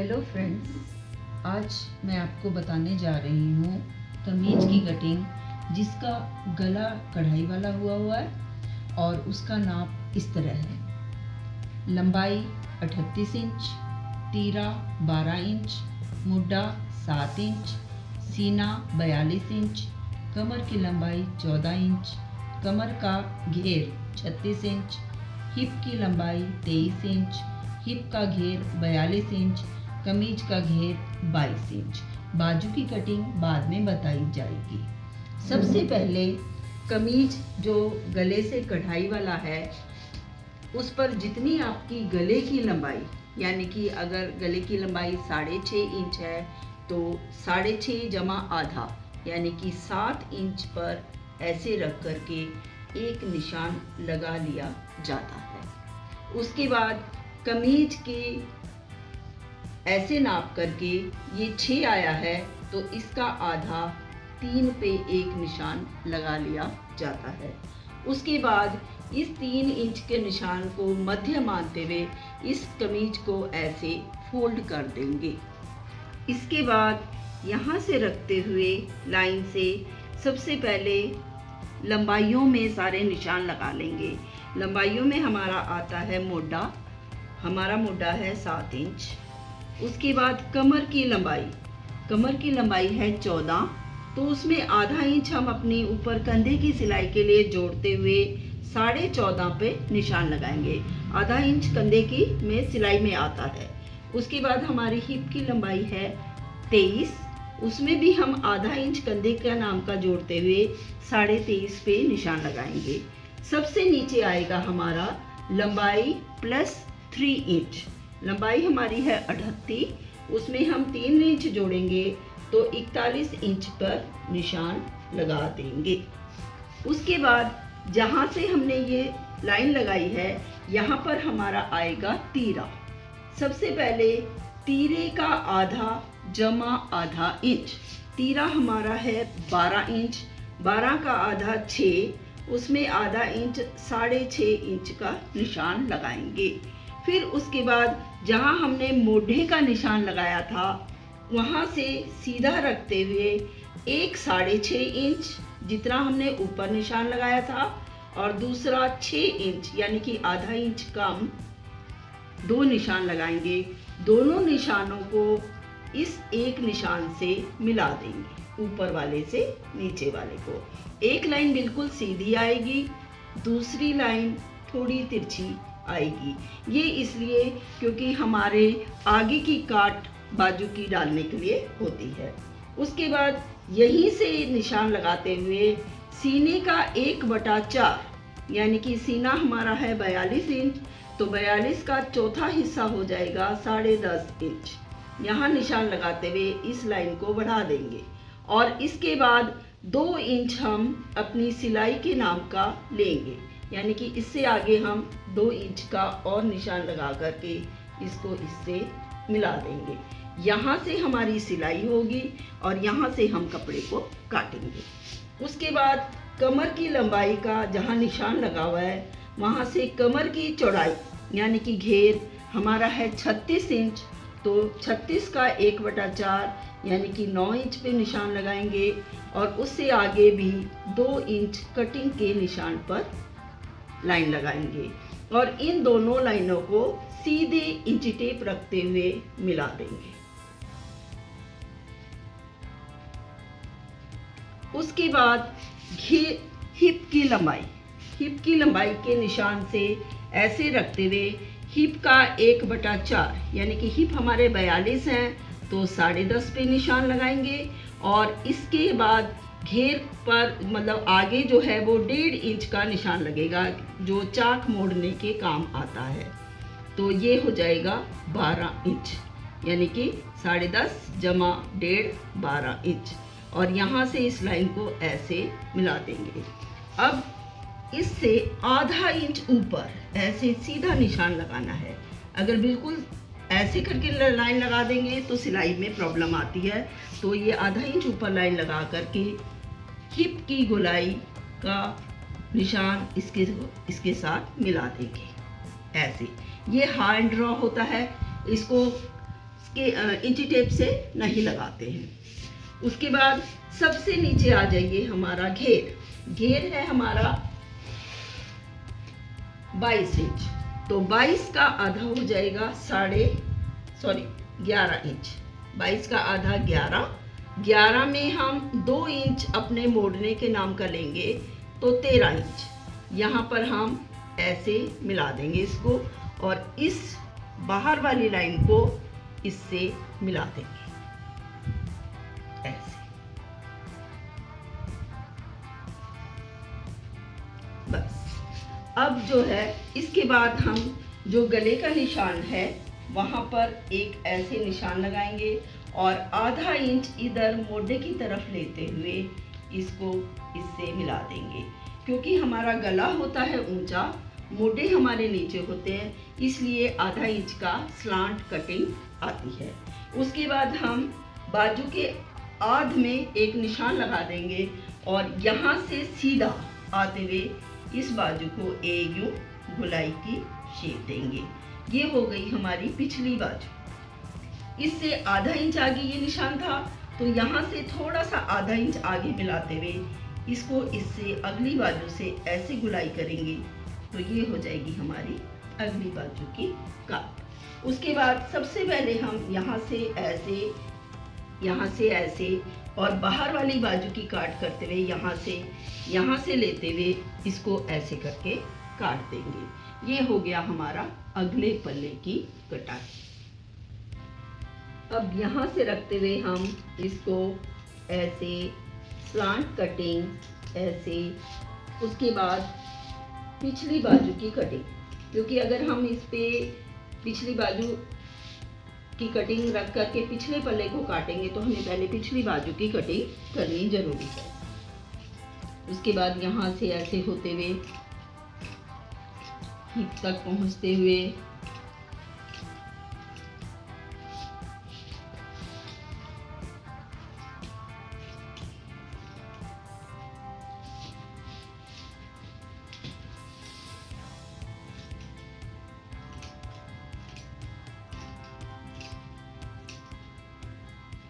Hello friends, आज मैं आपको बताने जा रही हूँ कमीज की कटिंग जिसका गला कढ़ाई वाला हुआ है और उसका नाप इस तरह है। लंबाई 38 इंच, तीरा 12 इंच, मुड्डा 7 इंच, सीना 42 इंच, कमर की लंबाई 14 इंच, कमर का घेर 36 इंच, हिप की लंबाई 23 इंच, हिप का घेर 42 इंच, कमीज का घेर 22 इंच। बाजू की कटिंग बाद में बताई जाएगी। सबसे पहले कमीज जो गले से कढ़ाई वाला है उस पर जितनी आपकी गले की लंबाई, यानी कि अगर गले की लंबाई 6.5 इंच है तो 6.5 जमा आधा यानी कि 7 इंच पर ऐसे रख करके एक निशान लगा लिया जाता है। उसके बाद कमीज के ऐसे नाप करके ये 6 आया है तो इसका आधा 3 पे एक निशान लगा लिया जाता है। उसके बाद इस 3 इंच के निशान को मध्य मानते हुए इस कमीज को ऐसे फोल्ड कर देंगे। इसके बाद यहाँ से रखते हुए लाइन से सबसे पहले लंबाइयों में सारे निशान लगा लेंगे। लंबाइयों में हमारा आता है मोटा, हमारा मोटा है 7 इंच। उसके बाद कमर की लंबाई है 14, तो उसमें आधा इंच हम अपनी ऊपर कंधे की सिलाई के लिए जोड़ते हुए 14.5 पे निशान लगाएंगे। आधा इंच कंधे की में सिलाई में आता है। उसके बाद हमारी हिप की लंबाई है 23, उसमें भी हम आधा इंच कंधे का नाम का जोड़ते हुए 23.5 पे निशान लगाएंगे। सबसे नीचे आएगा हमारा लंबाई प्लस 3 इंच। लंबाई हमारी है 38, उसमें हम 3 इंच जोड़ेंगे तो 41 इंच पर निशान लगा देंगे। उसके बाद जहाँ से हमने ये लाइन लगाई है यहाँ पर हमारा आएगा तीरा। सबसे पहले तीरे का आधा जमा आधा इंच। तीरा हमारा है 12 इंच, 12 का आधा 6, उसमें आधा इंच 6.5 इंच का निशान लगाएंगे। फिर उसके बाद जहाँ हमने मोढ़े का निशान लगाया था वहाँ से सीधा रखते हुए एक 6.5 इंच जितना हमने ऊपर निशान लगाया था और दूसरा 6 इंच यानी कि आधा इंच कम 2 निशान लगाएंगे। दोनों निशानों को इस एक निशान से मिला देंगे, ऊपर वाले से नीचे वाले को। एक लाइन बिल्कुल सीधी आएगी, दूसरी लाइन थोड़ी तिरछी आएगी। ये इसलिए क्योंकि हमारे आगे की काट बाजू की डालने के लिए होती है। उसके बाद यहीं से निशान लगाते हुए सीने का 1/4 यानी कि सीना हमारा है 42 इंच, तो 42 का चौथा हिस्सा हो जाएगा 10.5 इंच। यहाँ निशान लगाते हुए इस लाइन को बढ़ा देंगे और इसके बाद 2 इंच हम अपनी सिलाई के नाम का लेंगे, यानी कि इससे आगे हम 2 इंच का और निशान लगा करके इसको इससे मिला देंगे। यहाँ से हमारी सिलाई होगी और यहाँ से हम कपड़े को काटेंगे। उसके बाद कमर की लंबाई का जहाँ निशान लगा हुआ है वहाँ से कमर की चौड़ाई यानी कि घेर हमारा है 36 इंच, तो 36 का 1/4 यानी कि 9 इंच पे निशान लगाएंगे और उससे आगे भी 2 इंच कटिंग के निशान पर लाइन लगाएंगे और इन दोनों लाइनों को सीधे इंची टेप रखते हुए मिला देंगे। उसके बाद हिप की लंबाई के निशान से ऐसे रखते हुए हिप का 1/4 यानी कि हिप हमारे 42 हैं तो 10.5 पे निशान लगाएंगे और इसके बाद घेर पर मतलब आगे जो है वो 1.5 इंच का निशान लगेगा जो चाक मोड़ने के काम आता है। तो ये हो जाएगा 12 इंच यानी कि 10.5 जमा 1.5 12 इंच और यहाँ से इस लाइन को ऐसे मिला देंगे। अब इससे आधा इंच ऊपर ऐसे सीधा निशान लगाना है। अगर बिल्कुल ऐसे करके लाइन लगा देंगे तो सिलाई में प्रॉब्लम आती है, तो ये आधा इंच ऊपर लाइन लगा करके हिप की गोलाई का निशान इसके साथ मिला देंगे। ऐसे ये हैंड ड्रॉ होता है, इसको के इंची टेप से नहीं लगाते हैं। उसके बाद सबसे नीचे आ जाइए हमारा घेर। घेर है हमारा 22 इंच, तो 22 का आधा हो जाएगा 11 इंच। 22 का आधा 11, 11 में हम 2 इंच अपने मोड़ने के नाम का लेंगे तो 13 इंच। यहाँ पर हम ऐसे मिला देंगे इसको और इस बाहर वाली लाइन को इससे मिला देंगे ऐसे। बस अब जो है इसके बाद हम जो गले का निशान है वहां पर एक ऐसे निशान लगाएंगे और आधा इंच इधर मोढे की तरफ लेते हुए इसको इससे मिला देंगे। क्योंकि हमारा गला होता है ऊंचा, मोढे हमारे नीचे होते हैं, इसलिए आधा इंच का स्लांट कटिंग आती है। उसके बाद हम बाजू के आध में एक निशान लगा देंगे और यहाँ से सीधा आते हुए इस बाजू को यूं गोलाई की शेप देंगे। ये हो गई हमारी पिछली बाजू। इससे आधा इंच आगे ये निशान था, तो यहाँ से थोड़ा सा आधा इंच आगे मिलाते हुए इसको इससे अगली बाजू से ऐसे गुलाई करेंगे तो ये हो जाएगी हमारी अगली बाजू की काट। उसके बाद सबसे पहले हम यहाँ से ऐसे और बाहर वाली बाजू की काट करते हुए यहाँ से लेते हुए इसको ऐसे करके काट देंगे। ये हो गया हमारा अगले पल्ले की कटाई। अब यहाँ से रखते हुए हम इसको ऐसे स्लांट कटिंग ऐसे। उसके बाद पिछली बाजू की कटिंग, क्योंकि अगर हम इस पे पिछली बाजू की कटिंग रख करके पिछले पल्ले को काटेंगे तो हमें पहले पिछली बाजू की कटिंग करनी जरूरी है। उसके बाद यहाँ से ऐसे होते हुए हिप तक पहुँचते हुए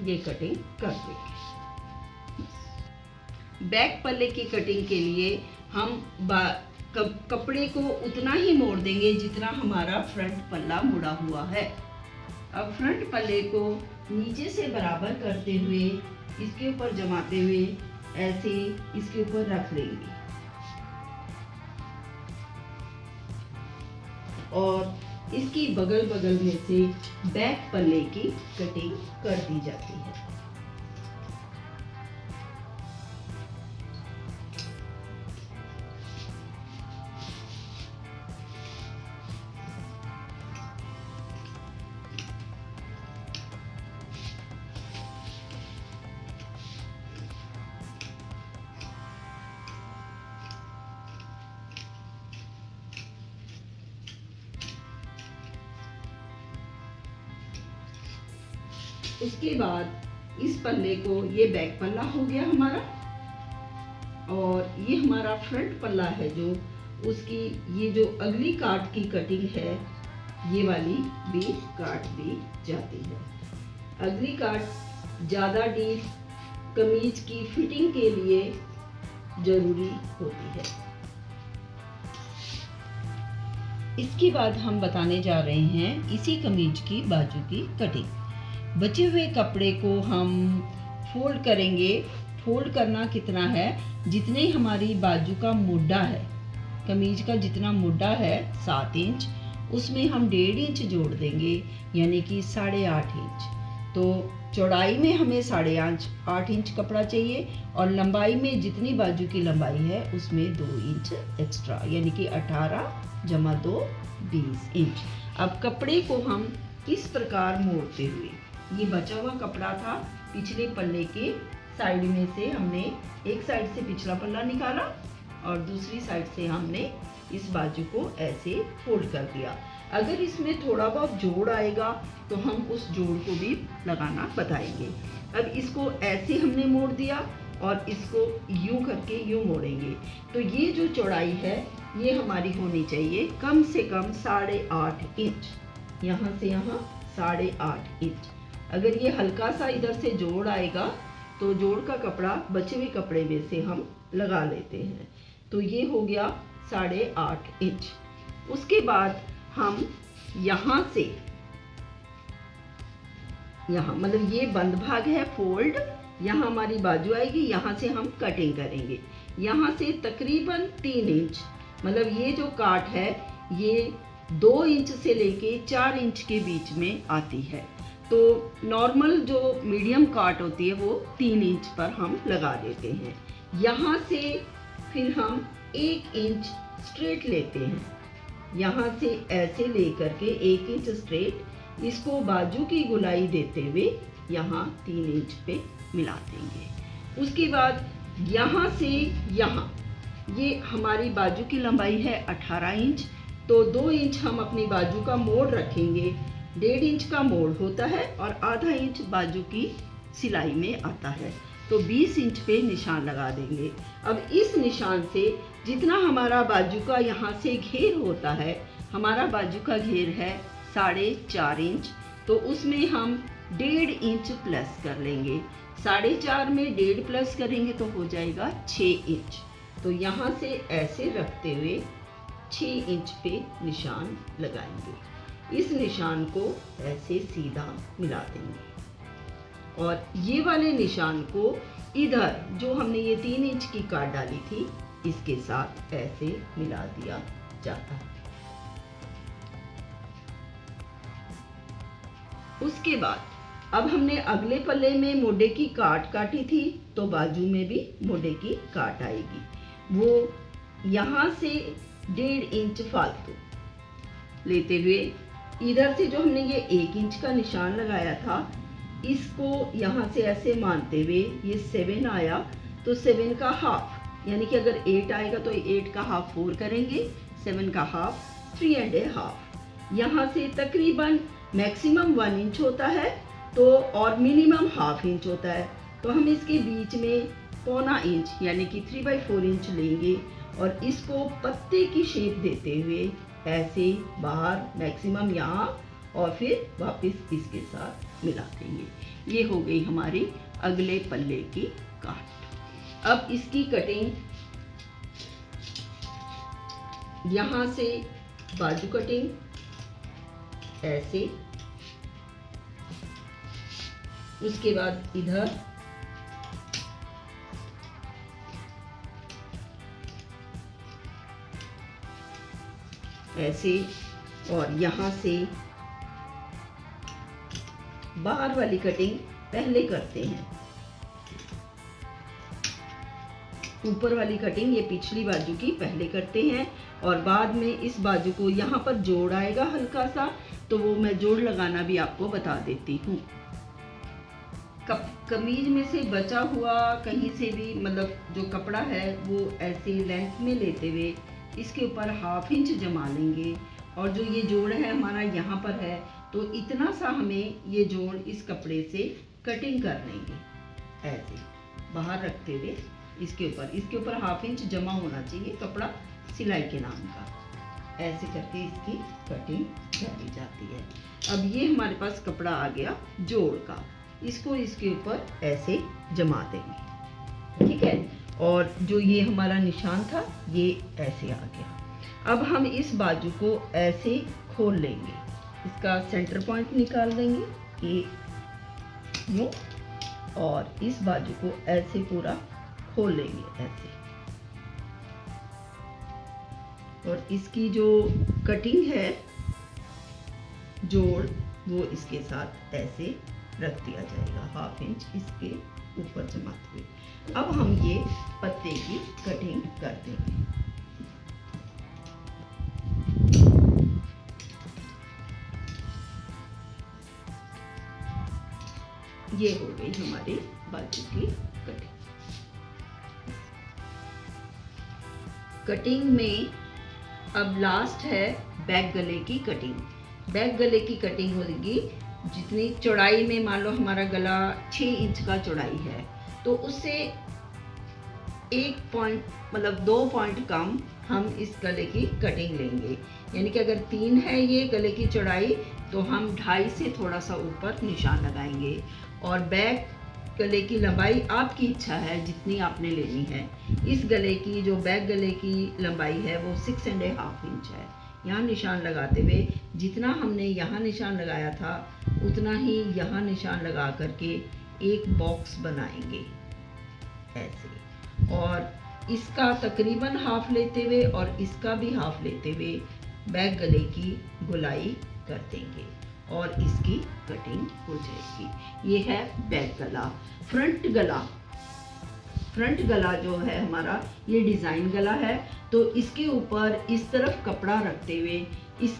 ये कटिंग कर देंगे। बैक पल्ले की कटिंग के लिए हम कपड़े को उतना ही मोड़ देंगे जितना हमारा फ्रंट पल्ला मुड़ा हुआ है। अब फ्रंट पल्ले को नीचे से बराबर करते हुए इसके ऊपर जमाते हुए ऐसे इसके ऊपर रख लेंगे और इसकी बगल में से बैक पल्ले की कटिंग कर दी जाती है। उसके बाद इस पल्ले को, ये बैक पल्ला हो गया हमारा और ये हमारा फ्रंट पल्ला है जो उसकी ये जो अगली काट की कटिंग है ये वाली भी काट दी जाती है। अगली काट ज़्यादा डीप कमीज की फिटिंग के लिए जरूरी होती है। इसके बाद हम बताने जा रहे हैं इसी कमीज की बाजू की कटिंग। बचे हुए कपड़े को हम फोल्ड करेंगे। फोल्ड करना कितना है, जितने हमारी बाजू का मोढा है, कमीज का जितना मोढा है 7 इंच, उसमें हम 1.5 इंच जोड़ देंगे, यानी कि 8.5 इंच। तो चौड़ाई में हमें 8.5 इंच कपड़ा चाहिए और लंबाई में जितनी बाजू की लंबाई है उसमें 2 इंच एक्स्ट्रा, यानी कि 18 + 2 20 इंच। अब कपड़े को हम इस प्रकार मोड़ते हुए, ये बचा हुआ कपड़ा था पिछले पल्ले के साइड में से, हमने एक साइड से पिछला पल्ला निकाला और दूसरी साइड से हमने इस बाजू को ऐसे फोल्ड कर दिया। अगर इसमें थोड़ा बहुत जोड़ आएगा तो हम उस जोड़ को भी लगाना बताएंगे। अब इसको ऐसे हमने मोड़ दिया और इसको यूं करके यूं मोड़ेंगे। तो ये जो चौड़ाई है ये हमारी होनी चाहिए कम से कम 8.5 इंच। यहाँ से यहाँ 8.5 इंच। अगर ये हल्का सा इधर से जोड़ आएगा तो जोड़ का कपड़ा बचे हुए कपड़े में से हम लगा लेते हैं। तो ये हो गया 8.5 इंच। उसके बाद हम यहाँ से यहाँ मतलब ये बंद भाग है फोल्ड, यहाँ हमारी बाजू आएगी, यहाँ से हम कटिंग करेंगे। यहाँ से तकरीबन 3 इंच, मतलब ये जो काट है ये 2 इंच से लेके 4 इंच के बीच में आती है। तो नॉर्मल जो मीडियम काट होती है वो 3 इंच पर हम लगा देते हैं। यहाँ से फिर हम 1 इंच स्ट्रेट लेते हैं, यहाँ से ऐसे लेकर के 1 इंच स्ट्रेट, इसको बाजू की गोलाई देते हुए यहाँ 3 इंच पे मिला देंगे। उसके बाद यहाँ से यहाँ, ये हमारी बाजू की लंबाई है 18 इंच, तो 2 इंच हम अपनी बाजू का मोड़ रखेंगे। 1.5 इंच का मोड़ होता है और आधा इंच बाजू की सिलाई में आता है, तो 20 इंच पे निशान लगा देंगे। अब इस निशान से जितना हमारा बाजू का यहाँ से घेर होता है, हमारा बाजू का घेर है 4.5 इंच, तो उसमें हम 1.5 इंच प्लस कर लेंगे। 4.5 में 1.5 प्लस करेंगे तो हो जाएगा 6 इंच। तो यहाँ से ऐसे रखते हुए 6 इंच पे निशान लगाएंगे। इस निशान को ऐसे सीधा मिला देंगे और ये वाले निशान को इधर जो हमने ये 3 इंच की काट डाली थी इसके साथ ऐसे मिला दिया जाता है। उसके बाद अब हमने अगले पल्ले में मोढे की काट काटी थी, तो बाजू में भी मोढे की काट आएगी। वो यहाँ से 1.5 इंच फालतू लेते हुए इधर से जो हमने ये 1 इंच का निशान लगाया था, इसको यहाँ से ऐसे मानते हुए ये 7 आया, तो 7 का हाफ, यानी कि अगर 8 आएगा तो 8 का हाफ 4 करेंगे, 7 का हाफ 3.5। यहाँ से तकरीबन मैक्सिमम 1 इंच होता है तो और मिनिमम ½ इंच होता है, तो हम इसके बीच में 1/4 इंच यानी कि 3/4 इंच लेंगे और इसको पत्ते की शेप देते हुए ऐसे बाहर मैक्सिमम यहाँ और फिर वापस इसके साथ मिला देंगे। ये हो गई हमारी अगले पल्ले की काट। अब इसकी कटिंग यहाँ से बाजू कटिंग ऐसे, उसके बाद इधर ऐसे और यहाँ से बाहर वाली कटिंग पहले करते हैं। ऊपर वाली कटिंग ये पिछली बाजू की पहले करते हैं और बाद में इस बाजू को यहाँ पर जोड़ आएगा हल्का सा, तो वो मैं जोड़ लगाना भी आपको बता देती हूँ। कमीज में से बचा हुआ कहीं से भी मतलब जो कपड़ा है वो ऐसे लेंथ में लेते हुए इसके ऊपर ½ इंच जमा लेंगे और जो ये जोड़ है हमारा यहाँ पर है, तो इतना सा हमें ये जोड़ इस कपड़े से कटिंग कर लेंगे ऐसे बाहर रखते हुए इसके ऊपर ½ इंच जमा होना चाहिए कपड़ा सिलाई के नाम का। ऐसे करके इसकी कटिंग कर दी जाती है। अब ये हमारे पास कपड़ा आ गया जोड़ का, इसको इसके ऊपर ऐसे जमा देंगे, ठीक है। और जो ये हमारा निशान था ये ऐसे आ गया। अब हम इस बाजू को ऐसे खोल लेंगे, इसका सेंटर पॉइंट निकाल देंगे ये यूं, और इस बाजू को ऐसे पूरा खोल लेंगे ऐसे, और इसकी जो कटिंग है जोड़ वो इसके साथ ऐसे रख दिया जाएगा ½ इंच इसके ऊपर जमाते हुए। अब हम ये पत्ते की कटिंग कर देंगे। ये हो गई हमारी बाजू की कटिंग। कटिंग में अब लास्ट है बैक गले की कटिंग। बैक गले की कटिंग होगी जितनी चौड़ाई में, मान लो हमारा गला 6 इंच का चौड़ाई है, तो उससे 1 पॉइंट मतलब 2 पॉइंट कम हम इस गले की कटिंग लेंगे। यानी कि अगर 3 है ये गले की चौड़ाई, तो हम 2.5 से थोड़ा सा ऊपर निशान लगाएंगे। और बैक गले की लंबाई आपकी इच्छा है जितनी आपने लेनी है। इस गले की जो बैक गले की लंबाई है वो 6.5 इंच है। यहाँ निशान लगाते हुए जितना हमने यहाँ निशान लगाया था उतना ही यहाँ निशान लगा करके एक बॉक्स बनाएंगे ऐसे, और इसका तकरीबन हाफ लेते हुए और इसका भी हाफ लेते हुए बैक गले की गोलाई कर देंगे और इसकी कटिंग हो जाएगी। ये है बैक गला। फ्रंट गला जो है हमारा ये डिज़ाइन गला है, तो इसके ऊपर इस तरफ कपड़ा रखते हुए इस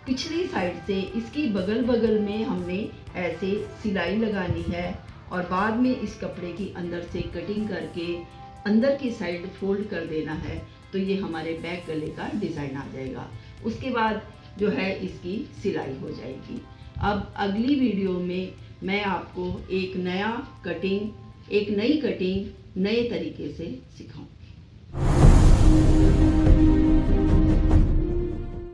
पिछली साइड से इसकी बगल में हमने ऐसे सिलाई लगानी है और बाद में इस कपड़े की अंदर से कटिंग करके अंदर की साइड फोल्ड कर देना है। तो ये हमारे बैक गले का डिज़ाइन आ जाएगा। उसके बाद जो है इसकी सिलाई हो जाएगी। अब अगली वीडियो में मैं आपको एक नई कटिंग नए तरीके से सिखाऊं।